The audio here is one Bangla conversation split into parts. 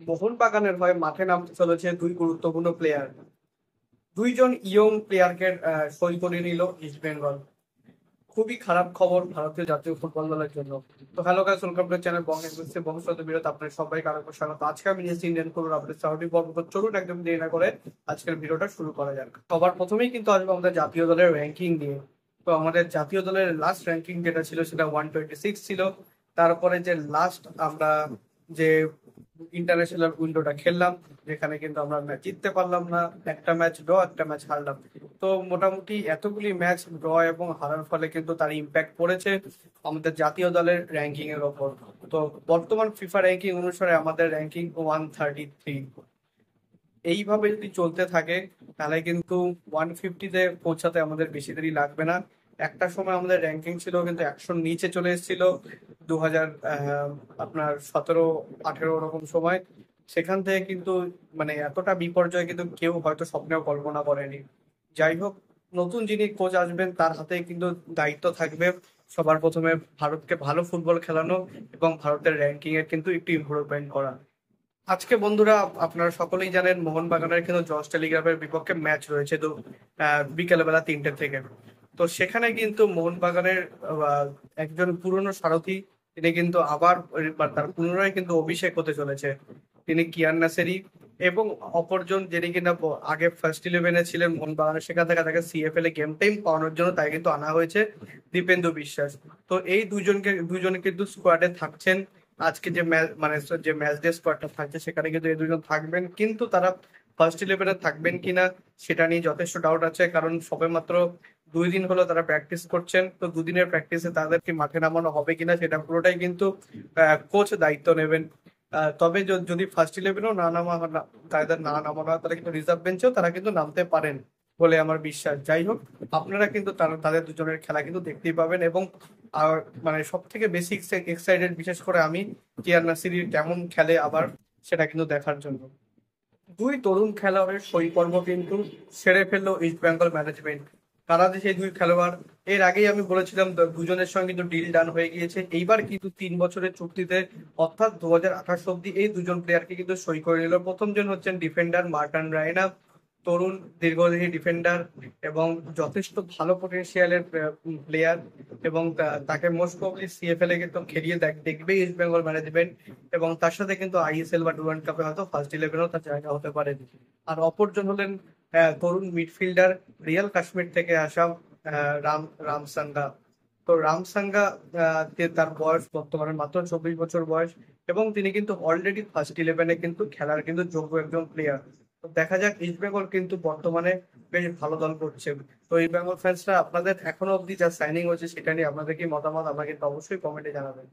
মোহনবাগানের হয়ে মাঠে নামতে চলেছে দুই গুরুত্বপূর্ণ প্লেয়ার। দুইজন ইয়ং প্লেয়ারকে সই করে নিল ইস্ট বেঙ্গল। খুবই খারাপ খবর ভারতীয় জাতীয় ফুটবল দলের জন্য। তো hello guys, welcome to channel Bong এক্সপ্রেসে বংশগত বিরত আপনাদের সবাইকে আরেকবার স্বাগত। আজকে আমি নিয়েছি ইন্ডিয়ান ফুটবল আপডেট সাউথি পর্ব। তো চলুন একদম দেরি না করে আজকের ভিডিওটা শুরু করা যাক। সবার প্রথমেই কিন্তু আসবে আমাদের জাতীয় দলের র্যাঙ্কিং নিয়ে। তো আমাদের জাতীয় দলের লাস্ট র্যাঙ্কিং যেটা ছিল সেটা 126 ছিল। তারপরে যে লাস্ট আমরা যে ইন্টারন্যাশনাল উইন্ডোটা খেললাম, যেখানে কিন্তু আমরা ম্যাচ জিততে পারলাম না, একটা ম্যাচ ড্র একটা ম্যাচ হারলাম। তো মোটামুটি এতগুলি ম্যাচ ড্র এবং হারার ফলে কিন্তু তার ইম্প্যাক্ট পড়েছে আমাদের জাতীয় দলের র্যাঙ্কিং এর ওপর। তো বর্তমান ফিফা র্যাঙ্কিং অনুসারে আমাদের র্যাঙ্কিং 133। এইভাবে যদি চলতে থাকে তাহলে কিন্তু 150-তে পৌঁছাতে আমাদের বেশি দেরি লাগবে না। একটা সময় আমাদের র্যাঙ্কিং ছিল কিন্তু 100-র নিচে চলে এসেছিল 2000 আপনার 17-18 ওরকম সময়। সেখান থেকে কিন্তু মানে এতটা বিপর্যয় কিন্তু কেউ হয়তো স্বপ্নেও কল্পনা করেনি। যাই হোক, নতুন যিনি কোচ আসবেন তার হাতে কিন্তু দায়িত্ব থাকবে সবার প্রথমে ভারতকে ভালো ফুটবল খেলানো এবং ভারতের র্যাঙ্কিং এর কিন্তু একটু ইমপ্রুভমেন্ট করা। আজকে বন্ধুরা, আপনারা সকলেই জানেন মোহনবাগানের কিন্তু জর্জ টেলিগ্রাফের বিপক্ষে ম্যাচ রয়েছে তো বিকেলবেলা 3টে থেকে। তো সেখানে কিন্তু মোহনবাগানের একজন পুরনো সারথি, তিনি কিন্তু আবার তার পুনরায় কিন্তু অভিষেক হতে চলেছে। তিনি কিয়ান নাসেরি। এবং অপরজন যিনি কিনা আগে ফার্স্ট ইলেভেনে ছিলেন মোহনবাগানের, সেখান থেকে তাকে সিএফএল এ গেম টাইম পাওয়ানোর জন্য তাই কিন্তু আনা হয়েছে দীপেন্দু বিশ্বাস। তো এই দুজনে কিন্তু স্কোয়াডে থাকছেন। আজকে যে ম্যাচ মানে যে ম্যাচ ডে স্কোয়াডটা থাকছে সেখানে কিন্তু এই দুজন থাকবেন, কিন্তু তারা ফার্স্ট ইলেভেনে থাকবেন কিনা সেটা নিয়ে যথেষ্ট ডাউট আছে, কারণ সবেমাত্র 2 দিন হলো তারা প্র্যাকটিস করছেন। তো দুদিনের প্র্যাকটিসে তাদেরকে মাঠে নামানো হবে কিনা সেটা পুরোটাই কিন্তু কোচ দায়িত্ব নেবেন। তবে যদি ফার্স্ট ইলেভেনও তাদের না নামানো হয় তাহলে কিন্তু রিজার্ভ বেঞ্চেও তারা কিন্তু নামতে পারেন বলে আমার বিশ্বাস। যাই হোক, আপনারা কিন্তু তাদের দুজনের খেলা কিন্তু দেখতেই পাবেন। এবং আর মানে সব থেকে বেশি এক্সাইটেড বিশেষ করে আমি কিয়ান নাসিরি কেমন খেলে আবার সেটা কিন্তু দেখার জন্য। দুই তরুণ খেলোয়াড়ের সই পর্ব কিন্তু সেরে ফেললো ইস্ট বেঙ্গল ম্যানেজমেন্ট। কারা যে সেই দুই খেলোয়াড়, এর আগেই আমি বলেছিলাম দুজনের সঙ্গে কিন্তু ডিল ডান হয়ে গিয়েছে। এইবার কিন্তু 3 বছরের চুক্তিতে অর্থাৎ 2028 অব্দি এই দুজন প্লেয়ারকে কিন্তু সই করে নিল। প্রথমজন হচ্ছেন ডিফেন্ডার মার্টান রায়না, তরুণ দীর্ঘদেহী ডিফেন্ডার এবং যথেষ্ট ভালো পটেনশিয়ালের প্লেয়ার। এবং তাকে মোস্ট প্রবলি সিএফএল এ কিন্তু খেলিয়ে দেখবে ইস্ট বেঙ্গল ম্যানেজমেন্ট। এবং তার সাথে কিন্তু আইএসএল বা ডুরান্ড কাপে হয়তো ফার্স্ট ইলেভেনও তার জায়গা হতে পারে। আর অপরজন হলেন তরুণ মিডফিল্ডার রিয়াল কাশ্মীর থেকে আসা রামসাঙ্গা। তো রামসাঙ্গা তার বয়স বর্তমানে মাত্র 24 বছর বয়স, এবং তিনি কিন্তু অলরেডি ফার্স্ট ইলেভেনে কিন্তু খেলার কিন্তু যোগ্য একজন প্লেয়ার। তো দেখা যাক, ইস্ট বেঙ্গল কিন্তু বর্তমানে বেশ ভালো দল করছে। তো ইস্ট বেঙ্গল ফ্যান্সরা আপনাদের এখনো অব্দি যা সাইনিং হচ্ছে সেটা নিয়ে আপনাদের কি মতামত আমাকে কিন্তু অবশ্যই কমেন্টে জানাবেন।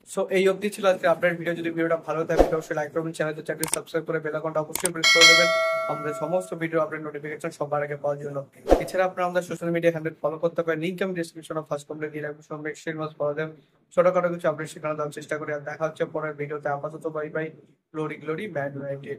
সো এই অবধি ছিল আজকে আপডেট ভিডিও। যদি ভিডিওটা ভালো থাকে অবশ্যই লাইক করবেন, চ্যানেলটি চাকরি সাবস্ক্রাইব করে বেল আইকনটা অবশ্যই প্রেস করে দেবেন আমাদের সমস্ত ভিডিও আপডেট নোটিফিকেশন সবার আগে পাওয়ার জন্য। এছাড়া আপনারা আমাদের সোশ্যাল মিডিয়া হ্যান্ডেল ফলো করতে পারেন, লিংক আমি ডিসক্রিপশনে ফার্স্ট কমেন্টে দিয়ে রাখবো। সঙ্গে এক্সট্রিমাস ফলো দেন, ছোটখাটো কিছু আপডেট সেখানে দেওয়ার চেষ্টা করি। আর দেখা হচ্ছে পরের ভিডিওতে। আপাতত bye bye, glory glory man United.